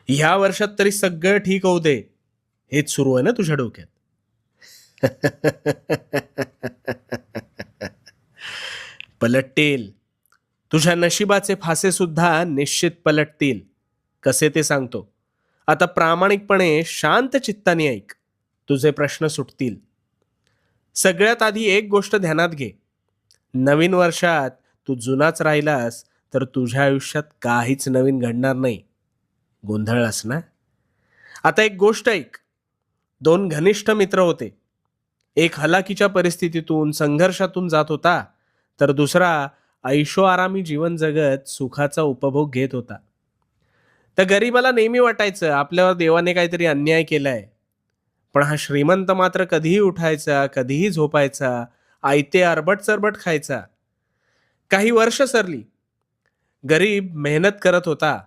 ह्या वर्षात तरी सगळं ठीक होऊ दे, हेच सुरू आहे ना तुझ्या डोक्यात. पलटतील. तुझ्या नशिबाचे फासे सुद्धा निश्चित पलटतील. कसे ते सांगतो. आता प्रामाणिकपणे शांत चित्ताने ऐक. तुझे प्रश्न सुटतील. सगळ्यात आधी एक गोष्ट ध्यानात घे. नवीन वर्षात तू जुनाच राहिलास तर तुझ्या आयुष्यात काहीच नवीन घडणार नाही. गोंधळलास ना? आता एक गोष्ट ऐक. दोन घनिष्ठ मित्र होते. एक हलाखीच्या परिस्थितीतून संघर्षातून जात होता, तर दुसरा ऐशोआरामी जीवन जगत सुखाचा उपभोग घेत होता. त्या गरीबाला नेहमी वाटायचं आपल्यावर देवाने काहीतरी अन्याय केलाय. पण हा श्रीमंत मात्र कधीही उठायचा, कधीही झोपायचा, आयते अरबट चरबट खायचा. काही वर्ष सरली. गरीब मेहनत करत होता,